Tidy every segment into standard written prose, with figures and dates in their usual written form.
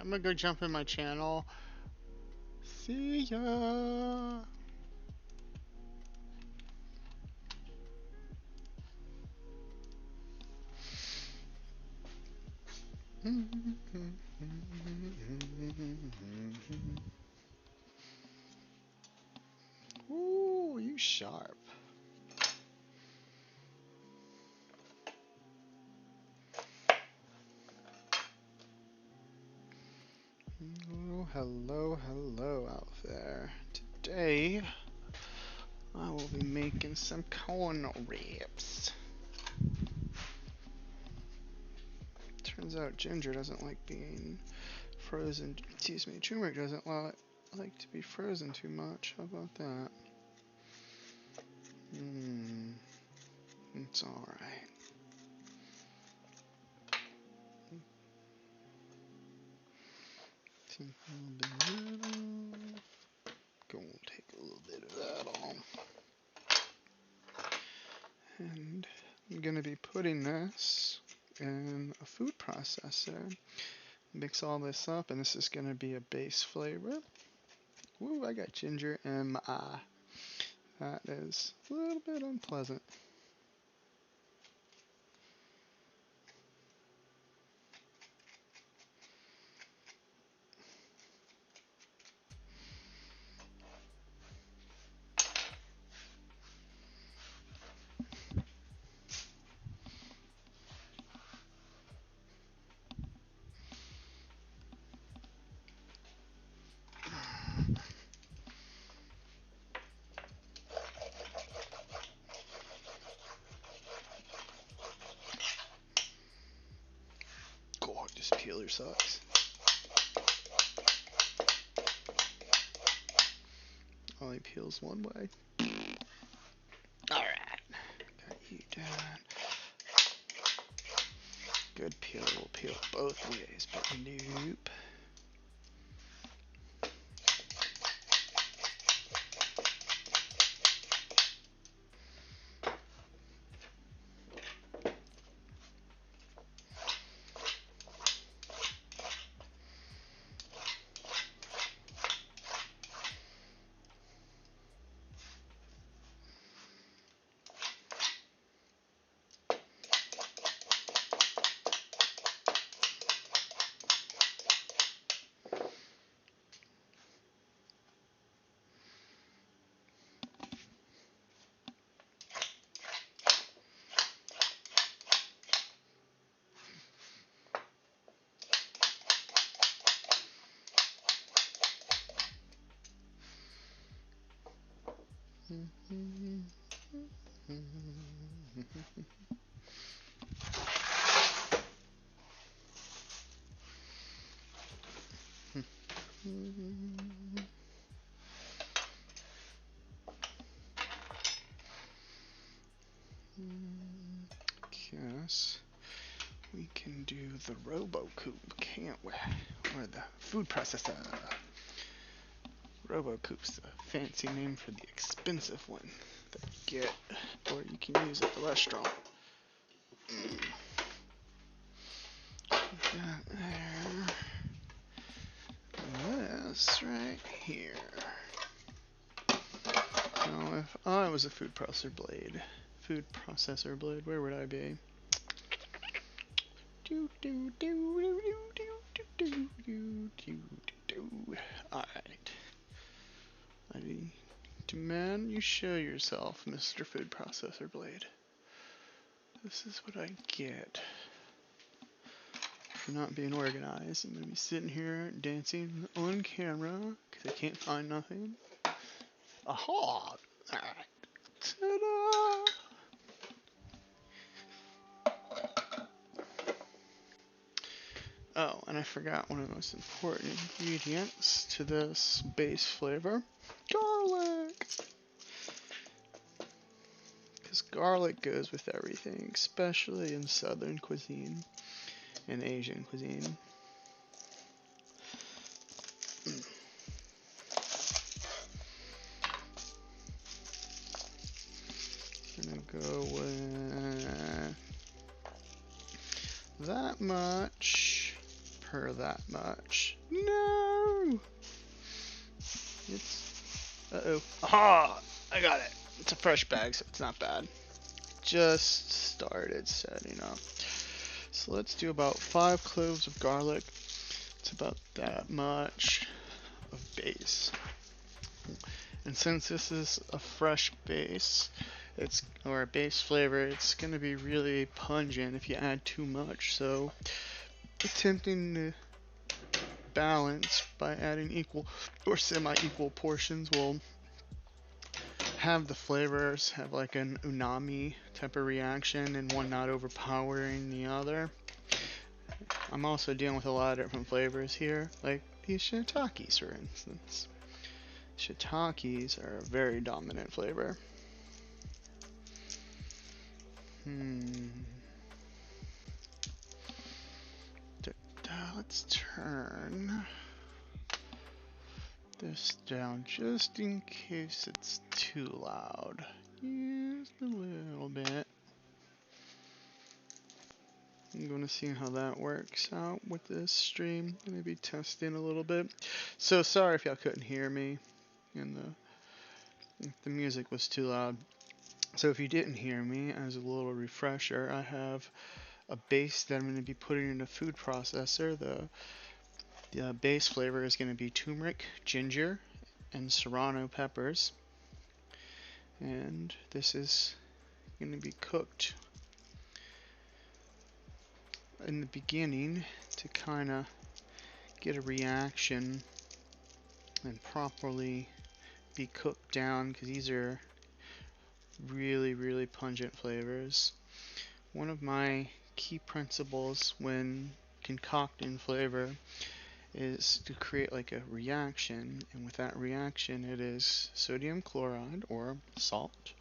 I'm gonna go jump in my channel. See ya. Ooh, you sharp. Oh, hello, hello out there. Today, I will be making some corn ribs. Turns out Ginger doesn't like being frozen. Excuse me, turmeric doesn't like to be frozen too much. How about that? It's alright. Take a little bit of that off. Go and take a little bit of that off. And I'm going to be putting this in a food processor. Mix all this up, and this is going to be a base flavor. Woo, I got ginger in my eye. That is a little bit unpleasant. God, this peeler sucks. Only peels one way. Alright. Got you done. Good peel will peel both ways, but nope. Guess we can do the robo-coop, can't we? Or the food processor. Robo-coop's the fancy name for the expensive one that you get, or you can use at the restaurant. That there. This right here. Now, if I was a food processor blade, where would I be? Alright. I demand you show yourself, Mr. Food Processor Blade. This is what I get for not being organized. I'm going to be sitting here dancing on camera because I can't find nothing. Aha! Alright. Ta-da! Oh, and I forgot one of the most important ingredients to this base flavor. Garlic! Because garlic goes with everything, especially in Southern cuisine and Asian cuisine. Gonna go with that much her that much. No! It's... Uh-oh. Aha! I got it. It's a fresh bag, so it's not bad. Just started setting up. So let's do about 5 cloves of garlic. It's about that much of base. And since this is a fresh base, or a base flavor, it's going to be really pungent if you add too much. So attempting to balance by adding equal or semi-equal portions will have the flavors have like an umami type of reaction and one not overpowering the other. I'm also dealing with a lot of different flavors here, like these shiitakes, for instance. Shiitakes are a very dominant flavor. Let's turn this down just in case it's too loud. Just a little bit. I'm going to see how that works out with this stream. I'm going to be testing a little bit. So sorry if y'all couldn't hear me and the music was too loud. So if you didn't hear me, as a little refresher, I have a base that I'm going to be putting in a food processor. The base flavor is going to be turmeric, ginger, and serrano peppers. And this is going to be cooked in the beginning to kind of get a reaction and properly be cooked down, because these are really, really pungent flavors. One of my key principles when concocting flavor is to create like a reaction, and with that reaction it is sodium chloride or salt,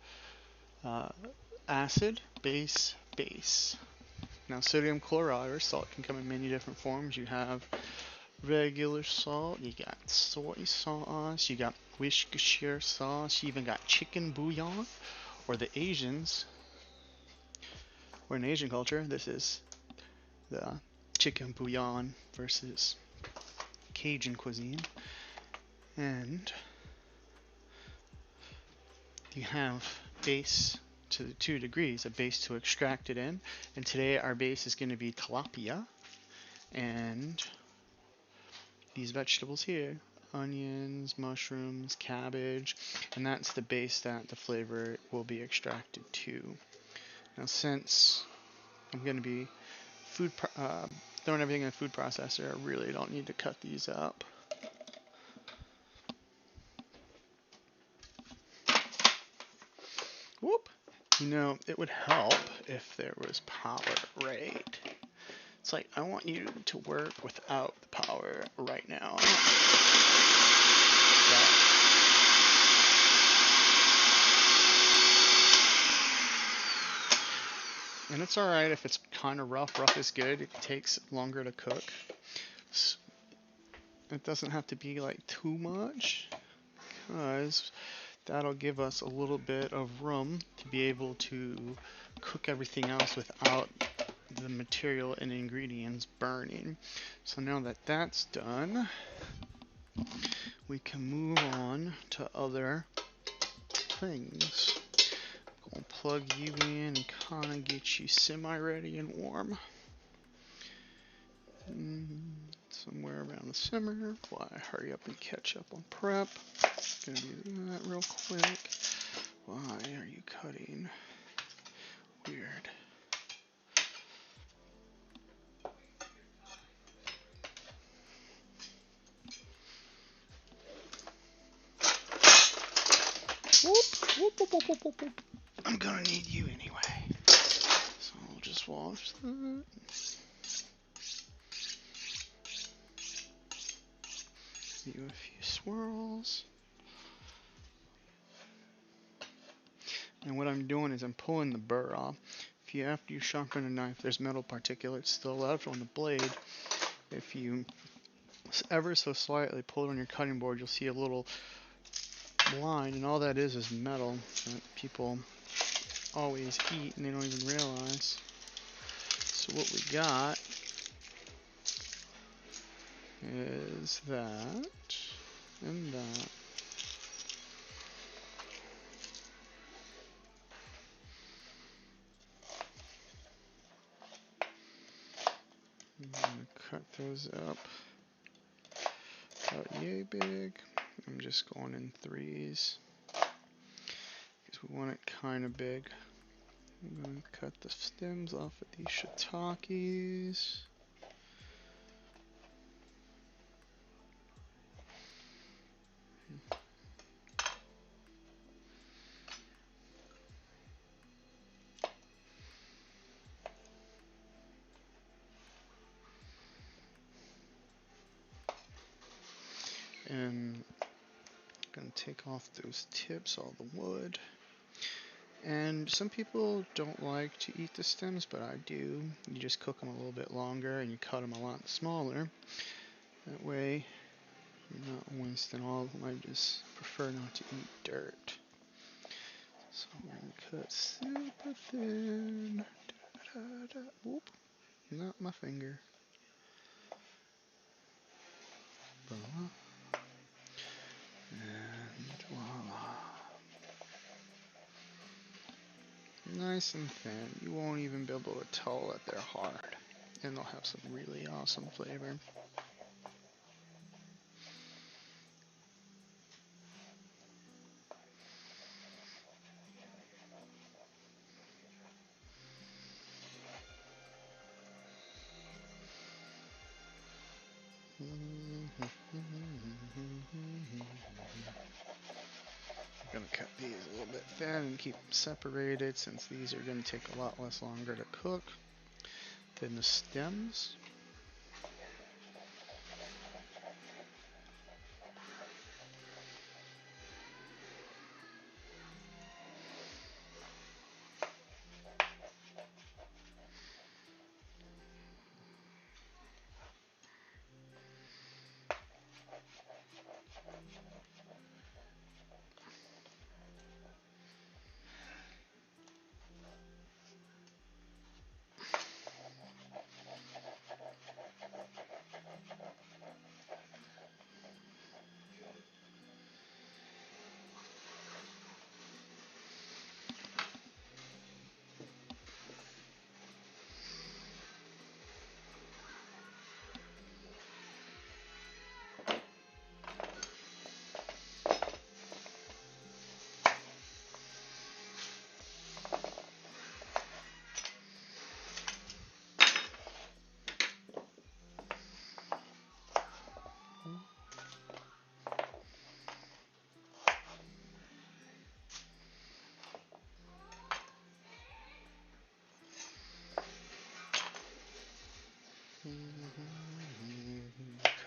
acid, base, base. Now sodium chloride or salt can come in many different forms. You have regular salt, you got soy sauce, you got Worcestershire sauce, you even got chicken bouillon, or the Asians, or in Asian culture, this is the chicken bouillon versus Cajun cuisine. And you have base to the 2 degrees, a base to extract it in. And today our base is going to be tilapia and these vegetables here, onions, mushrooms, cabbage, and that's the base that the flavor will be extracted to. Now since I'm going to be throwing everything in a food processor, I really don't need to cut these up. Whoop! You know, it would help if there was power, right? It's like, I want you to work without the power right now. And it's alright if it's kind of rough. Rough is good. It takes longer to cook. It doesn't have to be like too much, because that'll give us a little bit of room to be able to cook everything else without the material and ingredients burning. So now that that's done, we can move on to other things. Gonna plug you in and kind of get you semi-ready and warm. Somewhere around the simmer. Why hurry up and catch up on prep. Gonna do that real quick. Why are you cutting? Weird. Whoop. I'm gonna need you anyway. So I'll just wash that. Do a few swirls. And what I'm doing is I'm pulling the burr off. After you sharpen a knife, there's metal particulates still left on the blade. If you ever so slightly pull it on your cutting board, you'll see a little line, and all that is metal that people always eat and they don't even realize. So what we got is that and that. I'm gonna cut those up about yay big. I'm just going in threes because we want it kind of big. I'm going to cut the stems off of these shiitakes. And I'm going to take off those tips, all the wood. And some people don't like to eat the stems, but I do. You just cook them a little bit longer and you cut them a lot smaller. That way you're not wasting all of them. I just prefer not to eat dirt. So I'm going to cut super thin. Whoop, not my finger. Voila. And voila. Nice and thin. You won't even be able to tell that they're hard. And they'll have some really awesome flavor. I'm going to cut these a little bit thin and keep them separated since these are going to take a lot less longer to cook than the stems.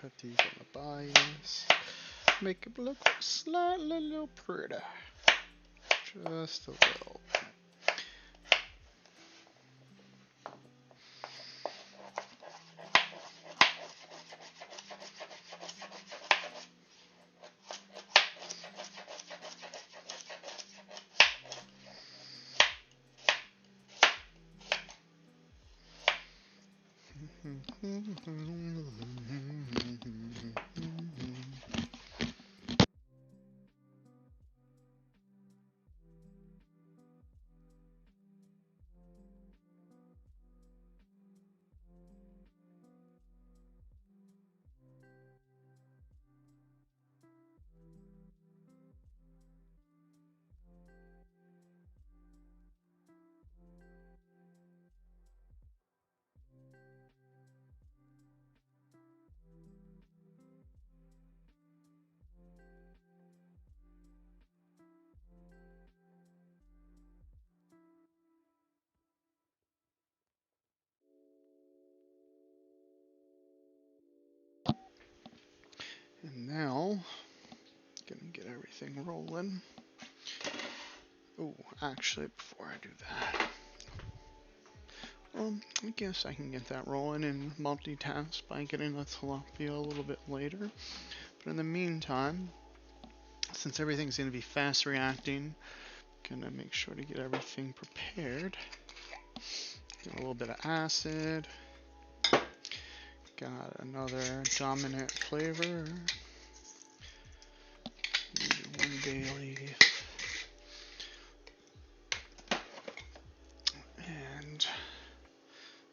Cut these on the bias. Make it look slightly a little prettier. Just a little. And now, gonna get everything rolling. Oh, actually, before I do that, I guess I can get that rolling and multitask by getting the tilapia a little bit later. But in the meantime, since everything's gonna be fast reacting, gonna make sure to get everything prepared. Get a little bit of acid. got another dominant flavor. One bay leaf. And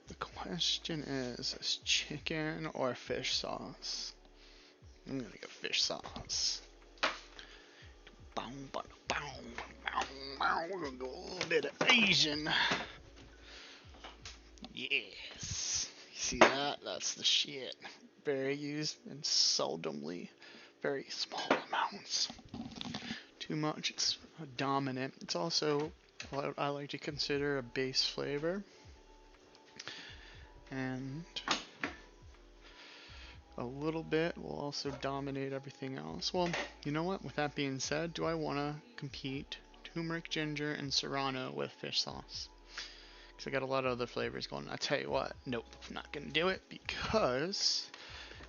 the question is chicken or fish sauce? I'm gonna go fish sauce. We're gonna go a little bit of Asian. Yes. You see that? That's the shit. Very used and seldomly very small amounts. Too much, it's dominant. It's also what I like to consider a base flavor. And a little bit will also dominate everything else. Well, you know what? With that being said, do I want to compete turmeric, ginger, and serrano with fish sauce? Because I got a lot of other flavors going. I tell you what, nope, I'm not going to do it because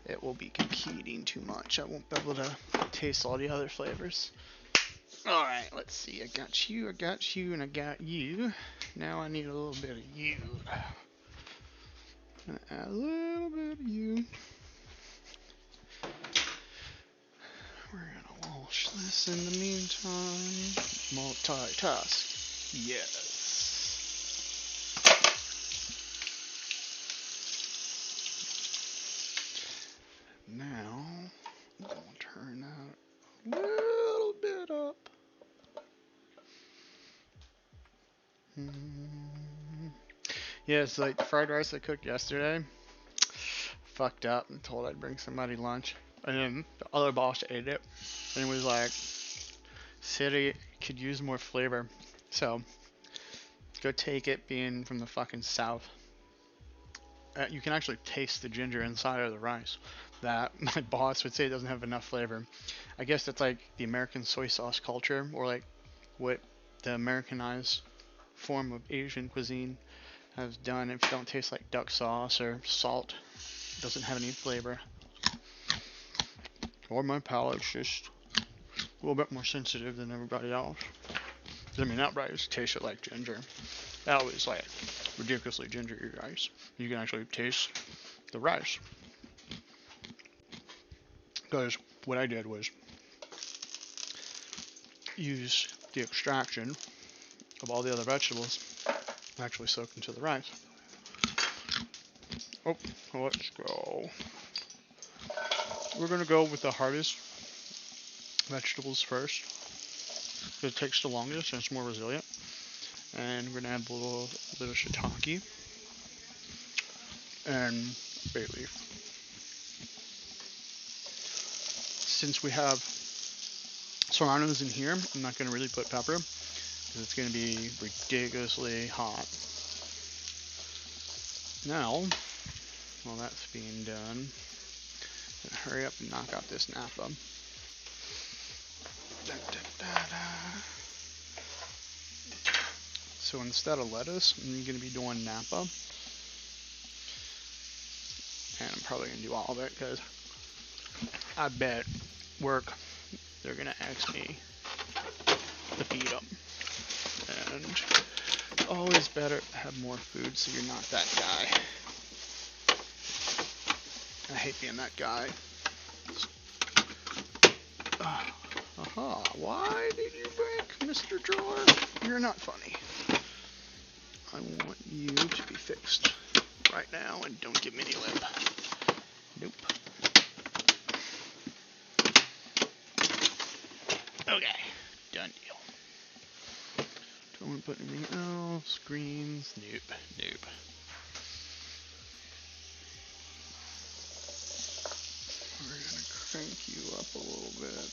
it will be competing too much. I won't be able to taste all the other flavors. Alright, let's see. I got you, and I got you. Now I need a little bit of you. I'm going to add a little bit of you. We're gonna wash this in the meantime. Multitask. Yes. Now, I'm gonna turn that a little bit up. Yeah, it's like the fried rice I cooked yesterday. Fucked up and told I'd bring somebody lunch. And then the other boss ate it. And he was like, City could use more flavor. So, go take it being from the fucking south. You can actually taste the ginger inside of the rice. That my boss would say doesn't have enough flavor. I guess that's like the American soy sauce culture, or like what the Americanized form of Asian cuisine has done. If you don't taste like duck sauce or salt, it doesn't have any flavor. Or my palate's just a little bit more sensitive than everybody else. I mean, that rice tasted like ginger. That was like ridiculously gingery rice. You can actually taste the rice. Because what I did was use the extraction of all the other vegetables actually soaked into the rice. Oh, let's go. We're going to go with the hardest vegetables first. It takes the longest and it's more resilient. And we're going to add a little bit of shiitake and bay leaf. Since we have serranos in here, I'm not going to really put pepper because it's going to be ridiculously hot. Now, while that's being done, hurry up and knock out this Napa. So instead of lettuce, I'm going to be doing Napa. And I'm probably going to do all of it because I bet work they're going to ask me to feed them. And always better to have more food so you're not that guy. I hate being that guy. Aha, why did you break, Mr. Drawer? You're not funny. I want you to be fixed right now and don't give me any lip. Nope. Okay, done deal. Don't want to put anything else. Greens, nope, nope. We're gonna crank you up a little bit.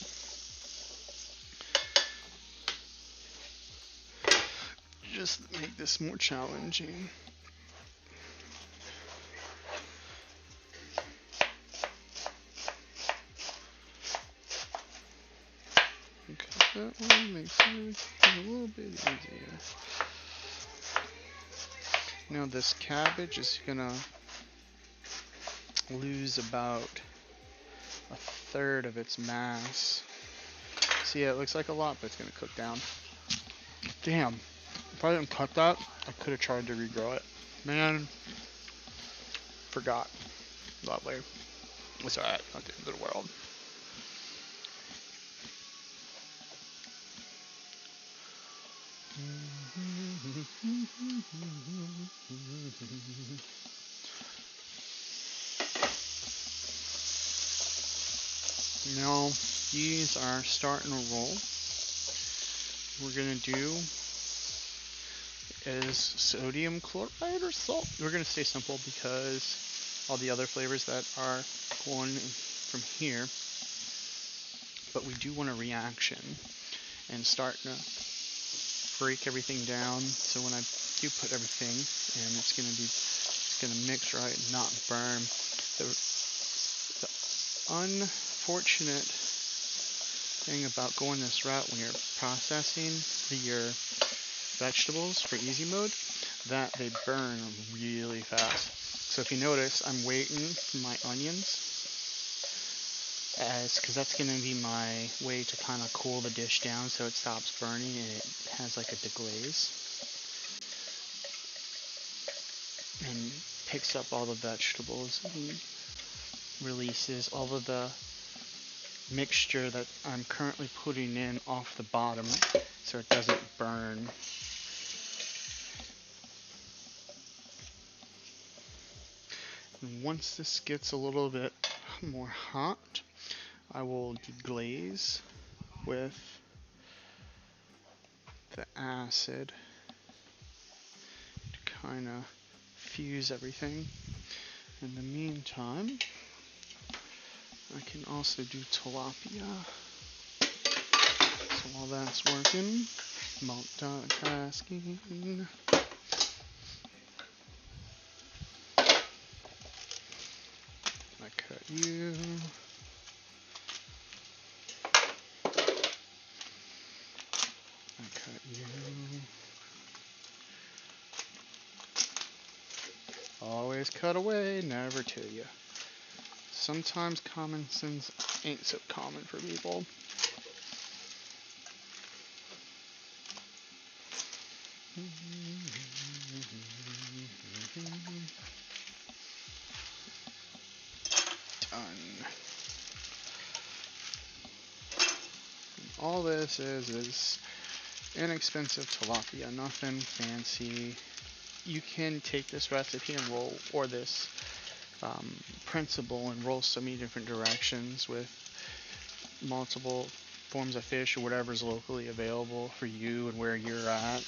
Just make this more challenging. Cut that one, makes everything a little bit easier. Now this cabbage is gonna lose about a third of its mass. See, it looks like a lot, but it's gonna cook down. Damn. If I didn't cut that, I could have tried to regrow it. Man, forgot. Lovely. It's alright, not the end of the world. Now, these are starting to roll. We're going to do is sodium chloride or salt. We're going to stay simple because all the other flavors that are going from here. But we do want a reaction and start to break everything down. So when I do put everything in, it's going to mix right and not burn. The unfortunate thing about going this route when you're processing your vegetables for easy mode, that they burn really fast. So if you notice, I'm waiting for my onions, because that's going to be my way to kind of cool the dish down so it stops burning and it has like a deglaze and picks up all the vegetables and releases all of the mixture that I'm currently putting in off the bottom so it doesn't burn. And once this gets a little bit more hot, I will deglaze with the acid to kind of fuse everything. In the meantime, I can also do tilapia. So while that's working, multitasking. I cut you. I cut you. Always cut away, never to you. Sometimes common sense ain't so common for people. Done. All this is inexpensive tilapia, nothing fancy. You can take this recipe and roll, or this principle, and roll so many different directions with multiple forms of fish or whatever's locally available for you and where you're at.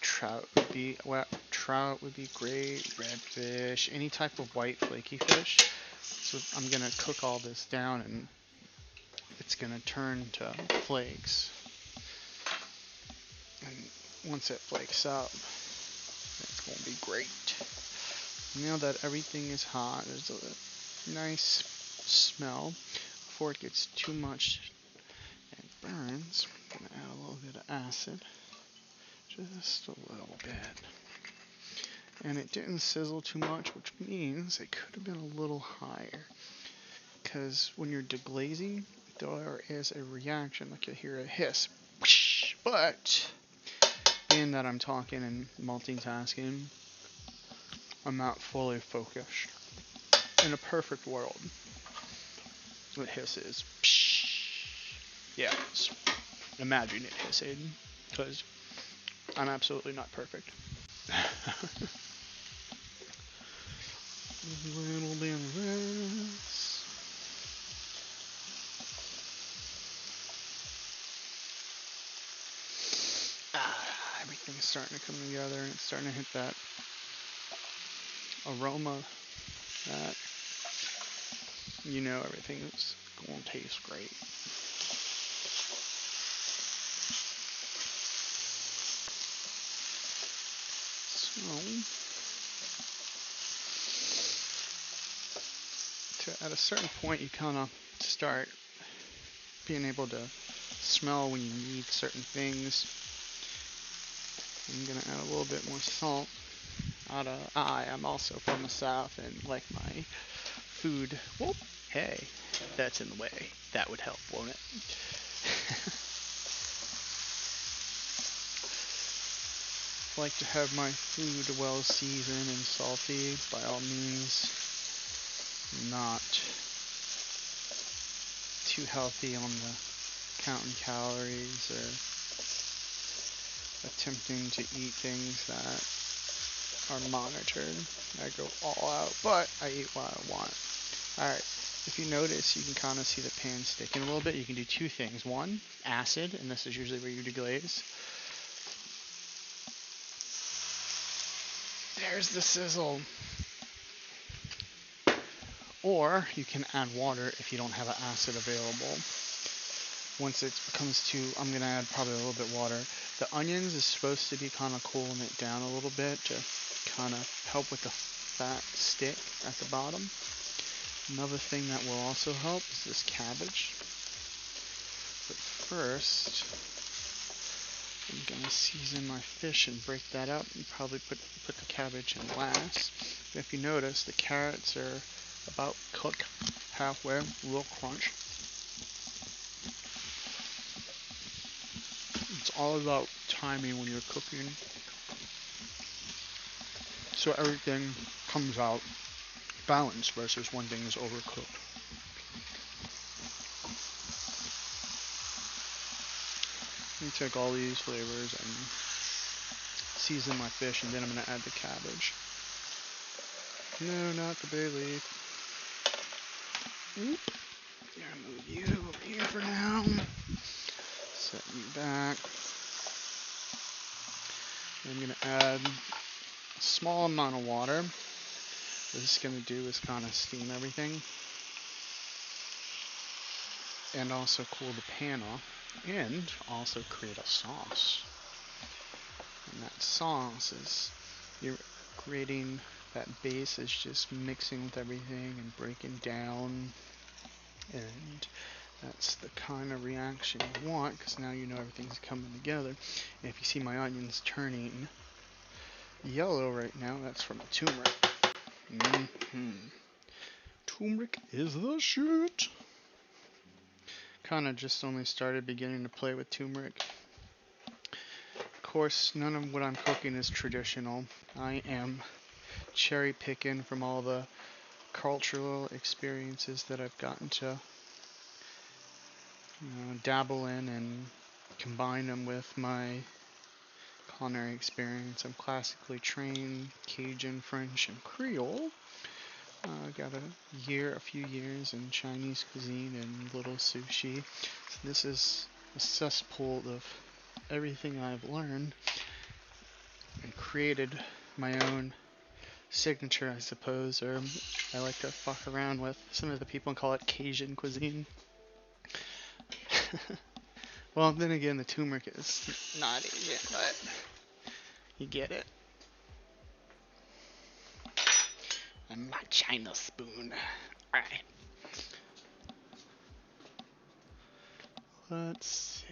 Trout would be great. Redfish, any type of white flaky fish. So I'm gonna cook all this down and it's gonna turn to flakes. And once it flakes up, it's gonna be great. Now that everything is hot, there's a nice smell. Before it gets too much and burns, I'm gonna add a little bit of acid. Just a little bit. And it didn't sizzle too much, which means it could have been a little higher. Because when you're deglazing, there is a reaction, like you'll hear a hiss. But, being that I'm talking and multitasking, I'm not fully focused. In a perfect world, it hisses. Yes. Imagine it hissing, because I'm absolutely not perfect. A little bit of this. Everything's starting to come together and it's starting to hit that aroma that you know everything's going to taste great. So, at a certain point, you kind of start being able to smell when you need certain things. I'm going to add a little bit more salt. I'm also from the South and like my food. Whoop, hey, that's in the way. That would help, won't it? like to have my food well seasoned and salty. By all means, not too healthy on the counting calories or attempting to eat things that are monitored. I go all out, but I eat what I want. Alright, if you notice, you can kind of see the pan sticking a little bit. You can do two things. One, acid, and this is usually where you deglaze. There's the sizzle. Or you can add water if you don't have an acid available. Once it comes to, I'm going to add probably a little bit water. The onions is supposed to be kind of cooling it down a little bit to kind of help with the fat stick at the bottom. Another thing that will also help is this cabbage. But first, I'm going to season my fish and break that up and probably put the cabbage in last. If you notice, the carrots are about cooked halfway, a little crunch. It's all about timing when you're cooking, so everything comes out balanced versus one thing is overcooked. Let me take all these flavors and season my fish, and then I'm going to add the cabbage. No, not the bay leaf. I'm gonna move you over here for now. Set you back. I'm gonna add a small amount of water. What this is gonna do is kind of steam everything and also cool the pan off and also create a sauce. And that sauce is, you're creating that base is just mixing with everything and breaking down, and that's the kind of reaction you want, because now you know everything's coming together. And if you see my onions turning yellow right now, that's from the turmeric. Turmeric is the shit. Kind of just only started beginning to play with turmeric. Of course, none of what I'm cooking is traditional. I am cherry picking from all the cultural experiences that I've gotten to dabble in and combine them with my culinary experience. I'm classically trained Cajun, French, and Creole. I got a few years in Chinese cuisine and little sushi. So this is a cesspool of everything I've learned and created my own signature, I suppose, or I like to fuck around with. Some of the people call it Cajun cuisine. Well, then again, the turmeric is not Asian, but you get it. And my China spoon. Alright. Let's see.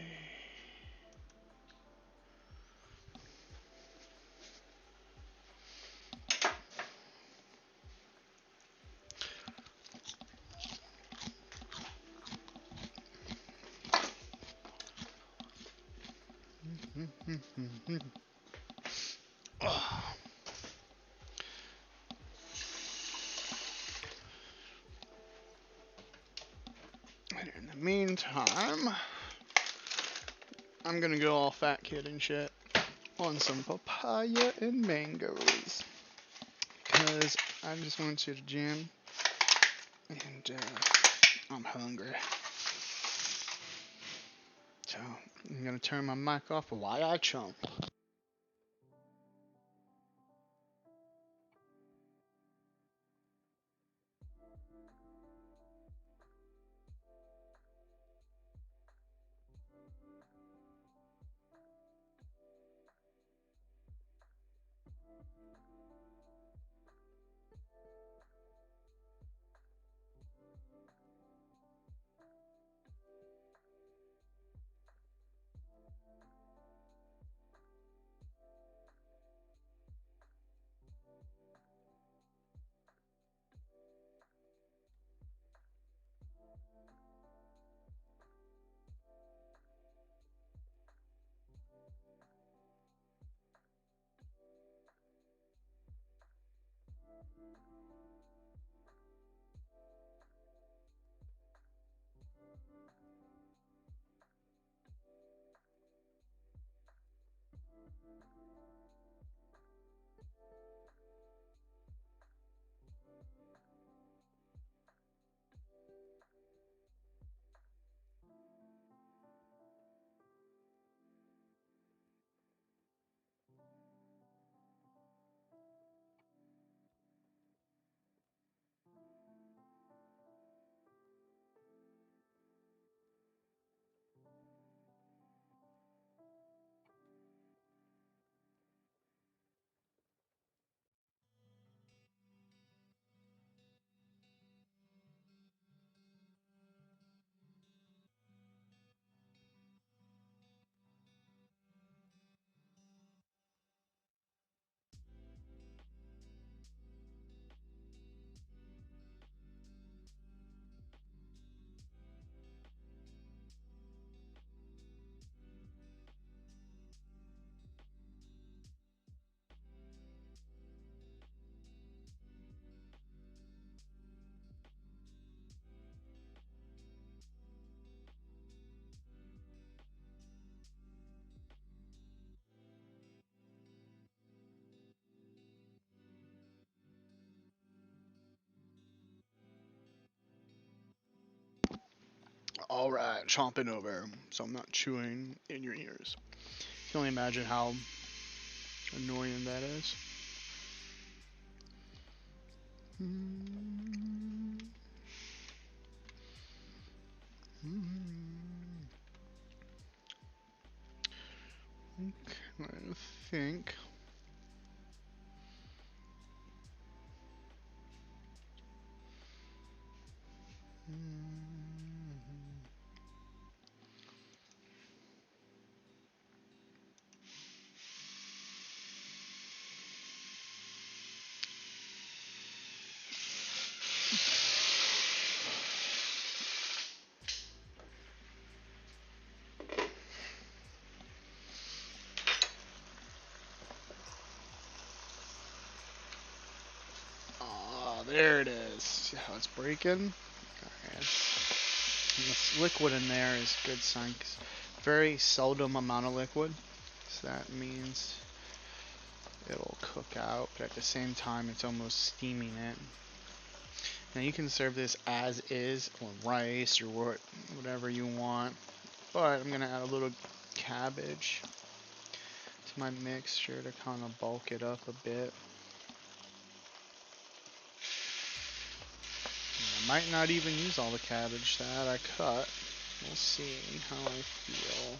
Oh. And in the meantime, I'm gonna go all fat kid and shit on some papaya and mangoes, because I just went to the gym and I'm hungry. So I'm gonna turn my mic off while I chomp. Alright, chomping over, so I'm not chewing in your ears. You can only imagine how annoying that is. Okay, I think. Oh, there it is. See how it's breaking? Alright. This liquid in there is a good sign. Very seldom amount of liquid. So that means it'll cook out, but at the same time it's almost steaming it. Now you can serve this as is, or rice, or whatever you want. But I'm going to add a little cabbage to my mixture to kind of bulk it up a bit. I might not even use all the cabbage that I cut. We'll see how I feel.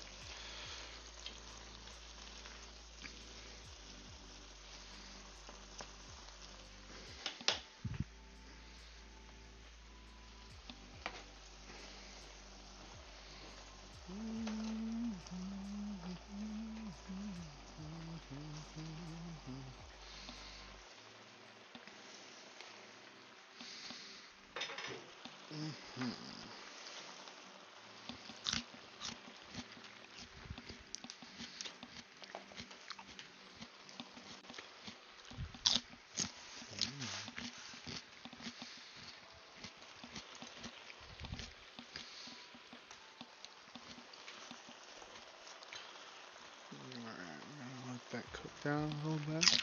That cook down a little bit.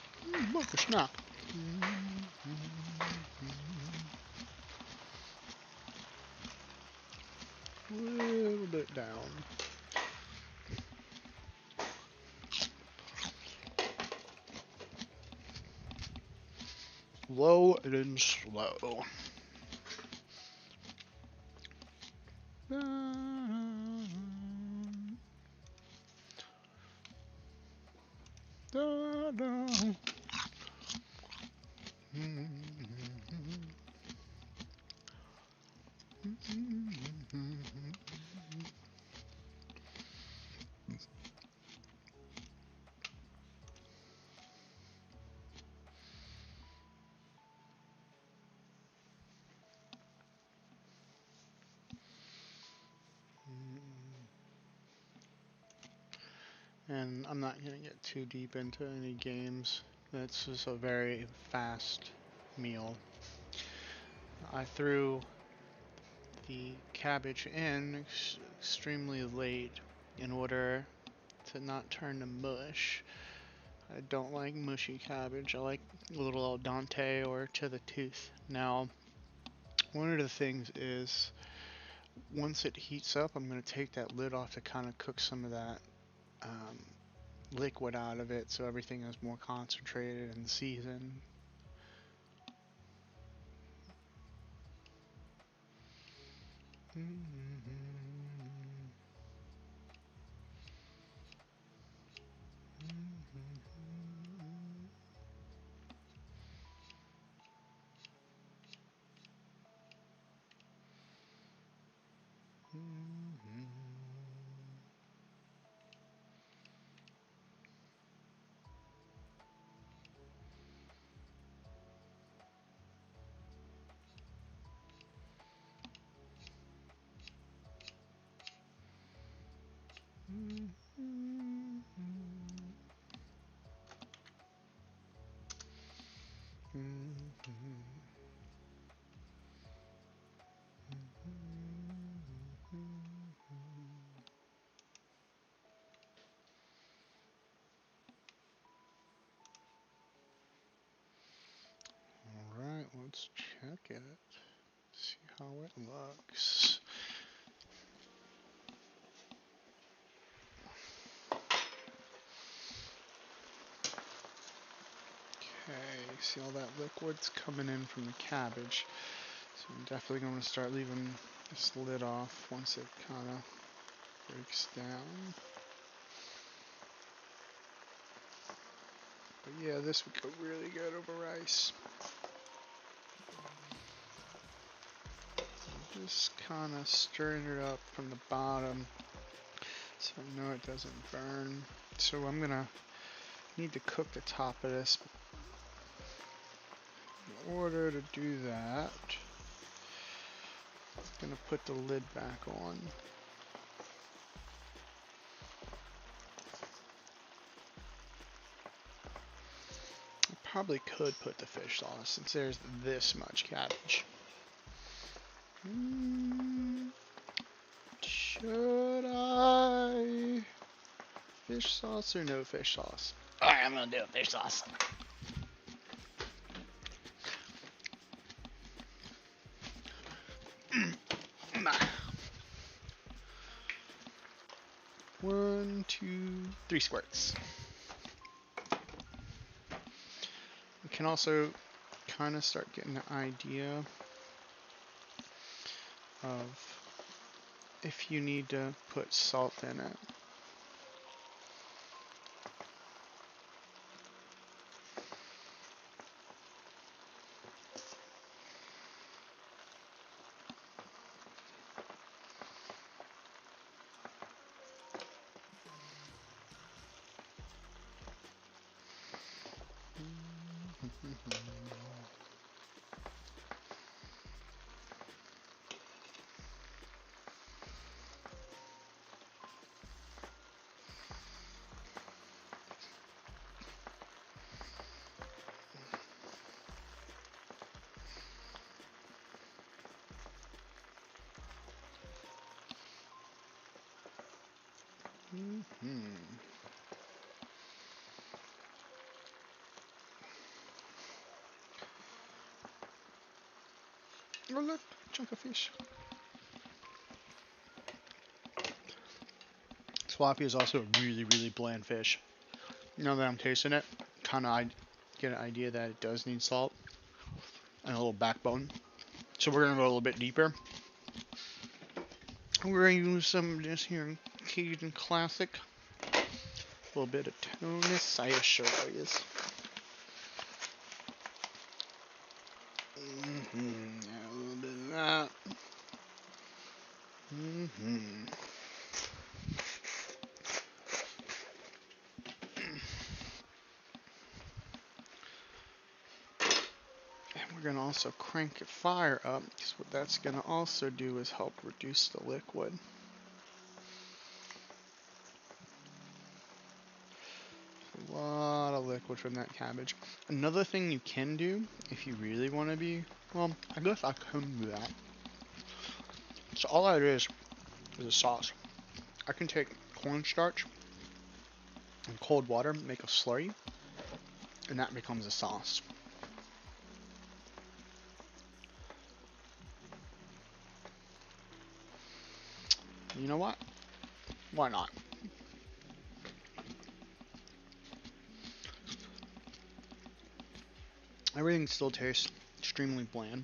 Look, a snap. A little bit down. Low and then slow. And I'm not going to get too deep into any games. That's just a very fast meal. I threw the cabbage in extremely late in order to not turn to mush. I don't like mushy cabbage. I like a little al dente or to the tooth. Now, one of the things is once it heats up, I'm going to take that lid off to kind of cook some of that liquid out of it so everything is more concentrated and seasoned. Alright, let's check it. See how it looks. like, see all that liquid's coming in from the cabbage. So I'm definitely going to start leaving this lid off once it kind of breaks down. But yeah, this would go really good over rice. Just kind of stirring it up from the bottom so I know it doesn't burn. So I'm going to need to cook the top of this. In order to do that, I'm going to put the lid back on. I probably could put the fish sauce since there's this much cabbage. Should I? Fish sauce or no fish sauce? Alright, I'm gonna do a fish sauce. One, two, 3 squirts. You can also kind of start getting an idea of if you need to put salt in it. Oh look, chunk of fish. Tilapia is also a really, really bland fish. Now that I'm tasting it, kind of I get an idea that it does need salt and a little backbone. So we're gonna go a little bit deeper. We're gonna use some of this here Cajun Classic. A little bit of tonus, I assure you. A little bit of that. And we're going to also crank the fire up, because what that's going to also do is help reduce the liquid. A lot of liquid from that cabbage. Another thing you can do, if you really want to be, well, I guess I can do that. So all that is a sauce. I can take cornstarch and cold water, make a slurry, and that becomes a sauce. You know what? Why not? Everything still tastes extremely bland.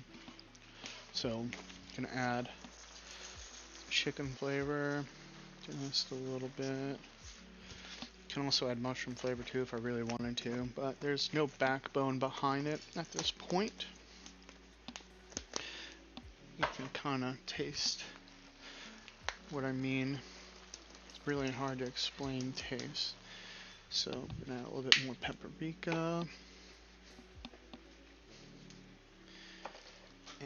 So, gonna add chicken flavor, just a little bit. Can also add mushroom flavor too if I really wanted to, but there's no backbone behind it at this point. You can kind of taste what I mean. It's really hard to explain taste. So I'm gonna add a little bit more paprika.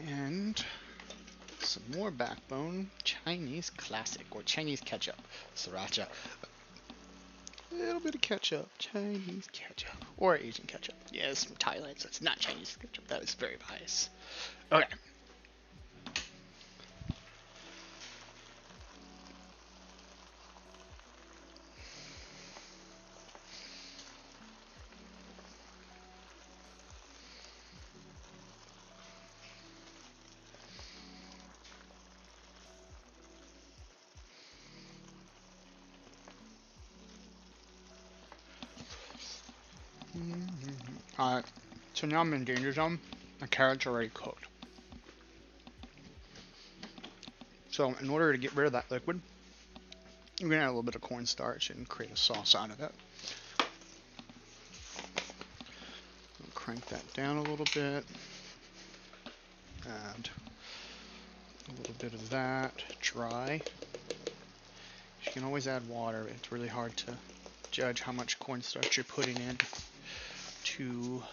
And some more backbone, Chinese Classic, or Chinese ketchup, sriracha. A little bit of ketchup, Chinese ketchup, or Asian ketchup. Yeah, it's from Thailand, so it's not Chinese ketchup. That is very biased. Okay. Alright, So now I'm in danger zone. My carrot's already cooked. So in order to get rid of that liquid, we're gonna add a little bit of cornstarch and create a sauce out of it. I'll crank that down a little bit. Add a little bit of that, dry. You can always add water. It's really hard to judge how much cornstarch you're putting in to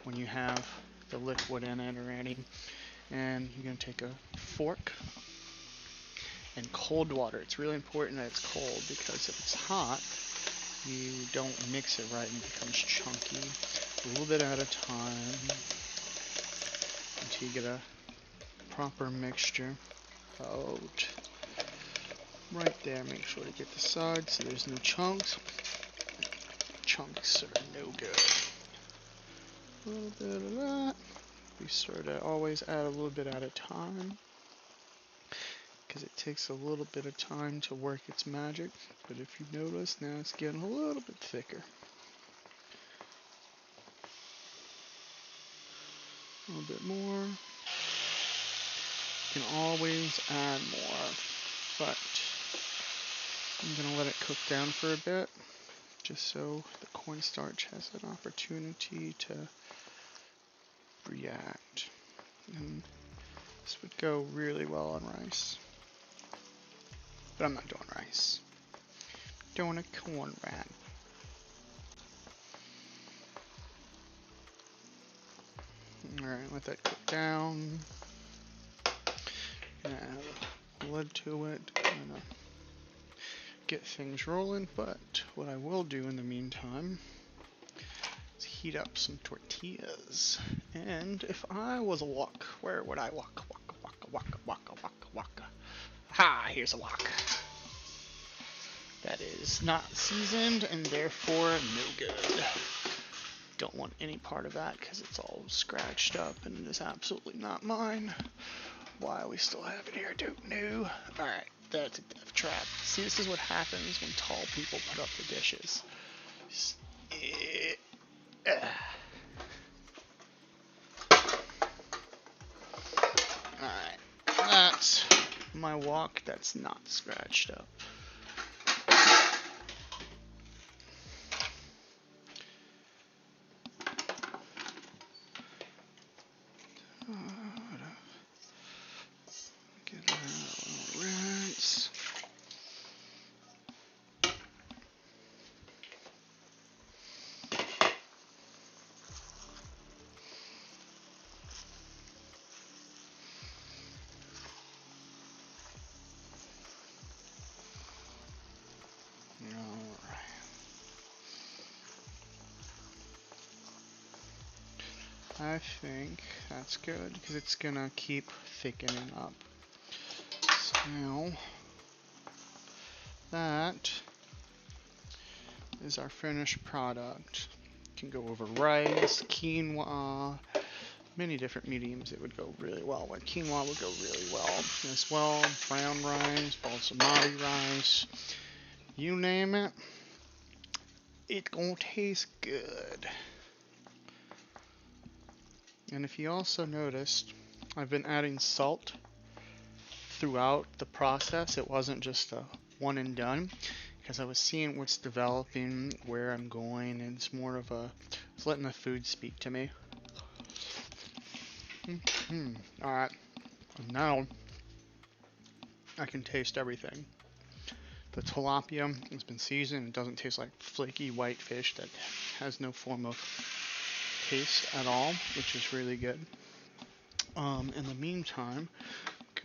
when you have the liquid in it already. And you're going to take a fork and cold water. It's really important that it's cold because if it's hot, you don't mix it right and it becomes chunky. A little bit at a time until you get a proper mixture. About right there. Make sure to get the sides so there's no chunks. Chunks are no good. A little bit of that. Be sure to always add a little bit at a time because it takes a little bit of time to work its magic. But if you notice, now it's getting a little bit thicker. A little bit more. You can always add more, but I'm going to let it cook down for a bit just so the cornstarch has an opportunity to react. And this would go really well on rice. But I'm not doing rice. Doing a corn rat. Alright, let that cook down. Add a lid to it. Gonna get things rolling, but what I will do in the meantime is heat up some tortillas. And if I was a wok, where would I wok? Waka. Ha! Here's a wok. That is not seasoned and therefore no good. Don't want any part of that because it's all scratched up and it is absolutely not mine. Why we still have it here, don't know. Alright, that's a death trap. See, this is what happens when tall people put up the dishes. Alright, that's my wok that's not scratched up. I think that's good because it's gonna keep thickening up. So now that is our finished product. Can go over rice, quinoa, many different mediums. It would go really well. Like quinoa would go really well as well. Brown rice, basmati rice, you name it. It gonna taste good. And if you also noticed, I've been adding salt throughout the process. It wasn't just a one and done because I was seeing what's developing, where I'm going, and it's more of a, it's letting the food speak to me. Alright, now I can taste everything. The tilapia has been seasoned. It doesn't taste like flaky white fish that has no form of taste at all, which is really good. In the meantime,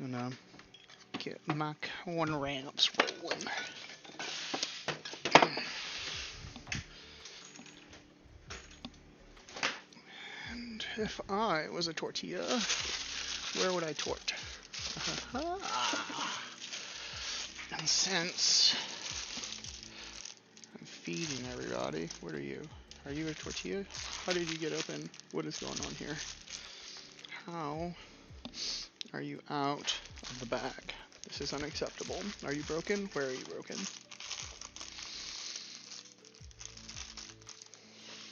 I'm gonna get my corn wraps rolling. And if I was a tortilla, where would I tort? And since I'm feeding everybody, what are you? Are you a tortilla? How did you get open? What is going on here? How are you out of the bag? This is unacceptable. Are you broken? Where are you broken?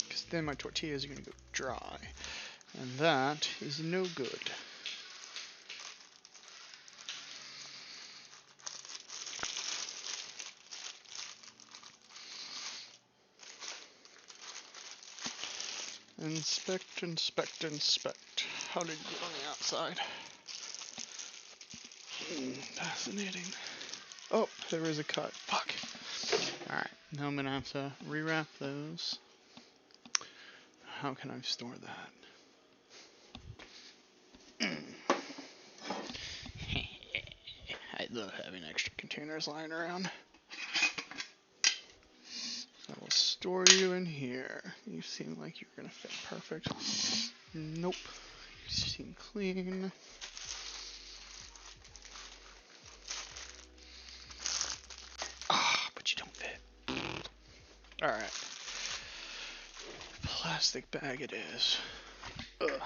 Because then my tortillas are going to go dry. And that is no good. Inspect, inspect, inspect. How did you get on the outside? Fascinating. Oh, there is a cut. Fuck. Alright, now I'm going to have to rewrap those. How can I store that? I love having extra containers lying around. I will store you in here. You seem like you're going to fit perfect. Nope. You seem clean. Ah, but you don't fit. Alright. Plastic bag it is. Ugh.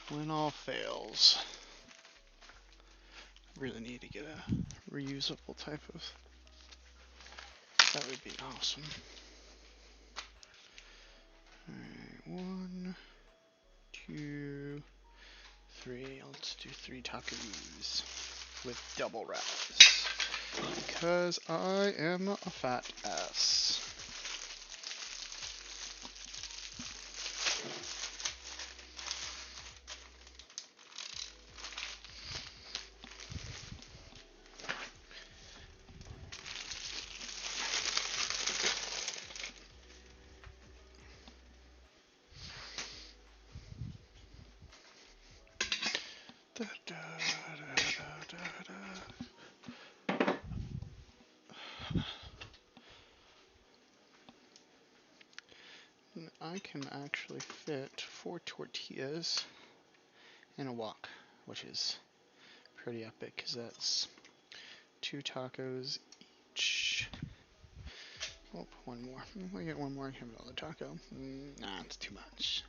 When all fails. Really need to get a reusable type of. That would be awesome. Alright, 1, 2, 3. Let's do 3 tacos with double wraps. Because I am a fat ass. Da, da, da, da, da. I can actually fit 4 tortillas in a wok, which is pretty epic because that's 2 tacos each. Oh, one more. If I get one more, I have another taco. Nah, it's too much.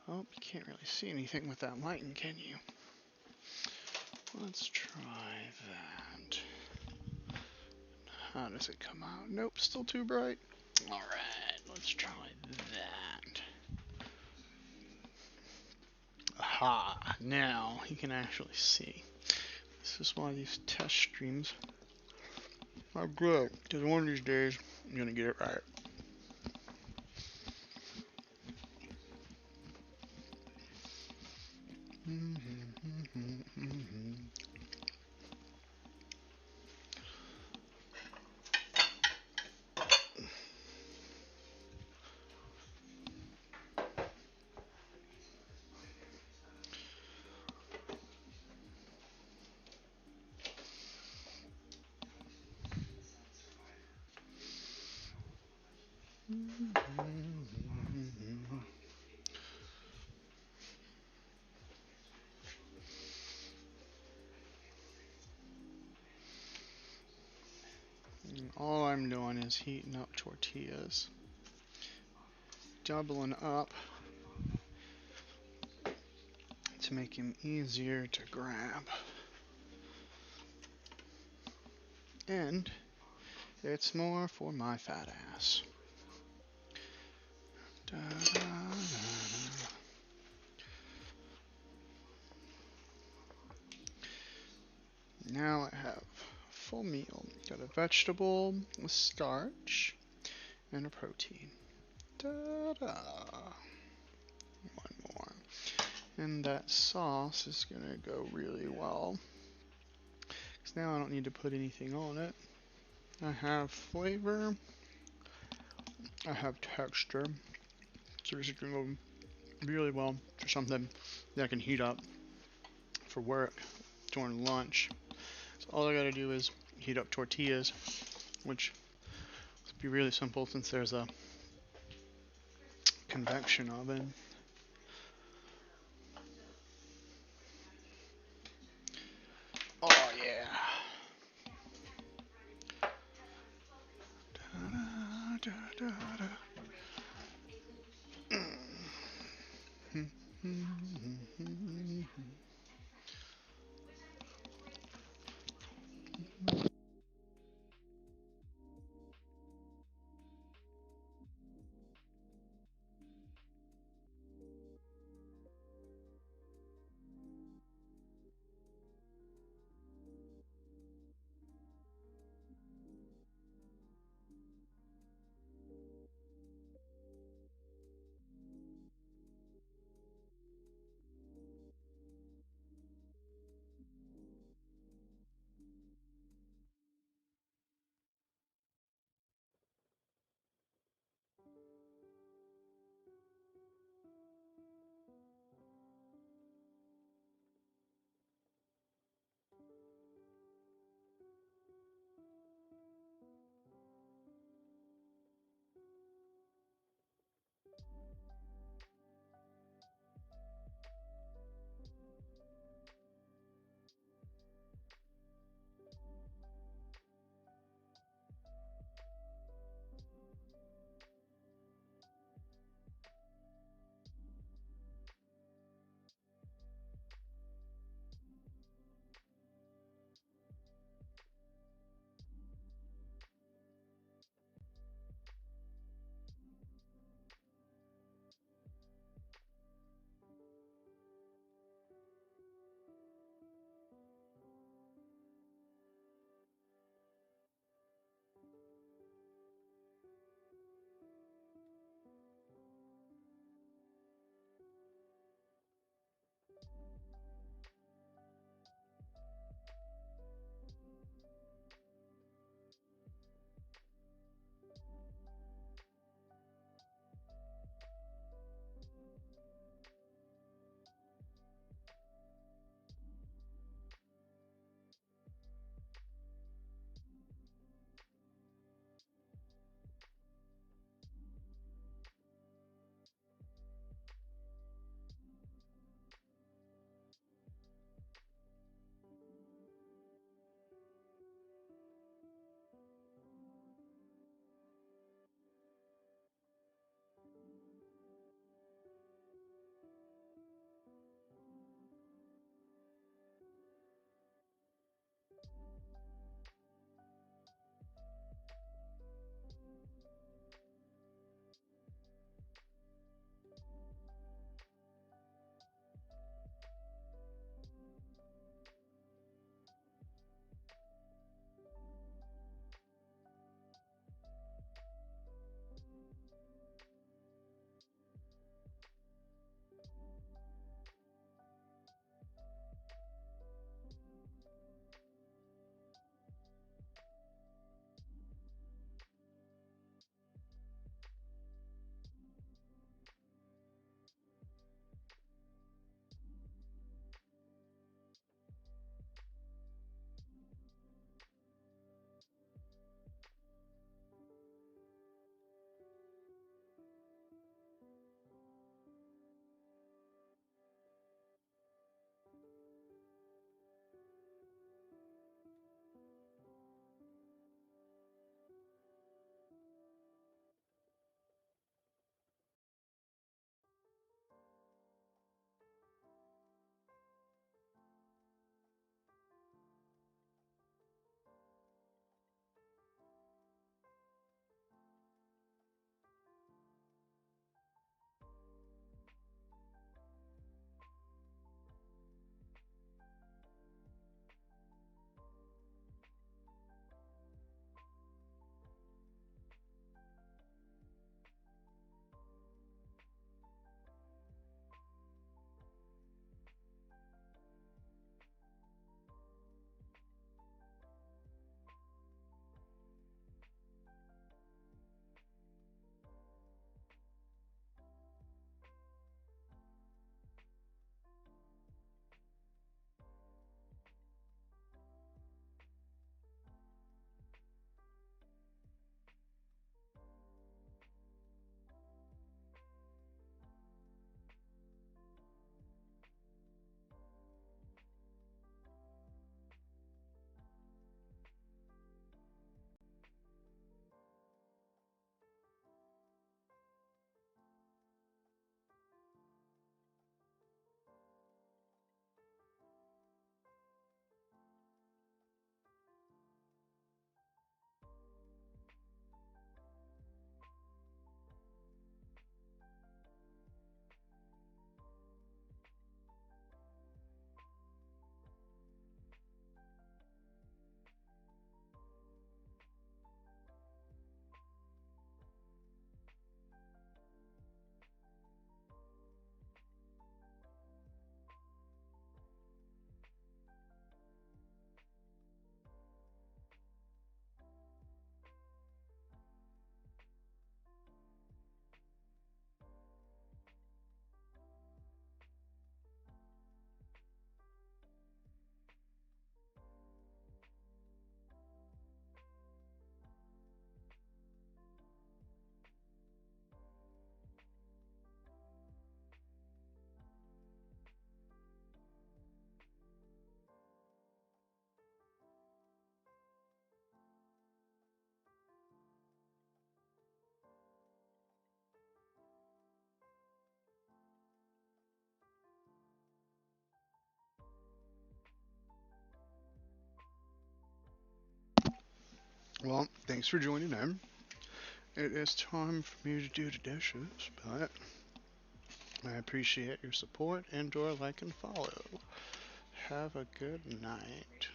Oh, you can't really see anything with that lighting, can you? Let's try that. How does it come out? Nope, still too bright. Alright, let's try that. Aha! Now you can actually see. This is why these test streams are good, because one of these days I'm gonna get it right. All I'm doing is heating up tortillas, doubling up to make him easier to grab. And it's more for my fat ass. Da, da, da, da. Now I have a full meal. Got a vegetable, a starch, and a protein. Da-da. One more. And that sauce is going to go really well. Because now I don't need to put anything on it. I have flavor. I have texture. So this is going to go really well for something that I can heat up for work during lunch. So all I got to do is heat up tortillas, which would be really simple since there's a convection oven. Oh yeah. Da, da, da, da. Well, thanks for joining in. It is time for me to do the dishes, but I appreciate your support and or like and follow. Have a good night.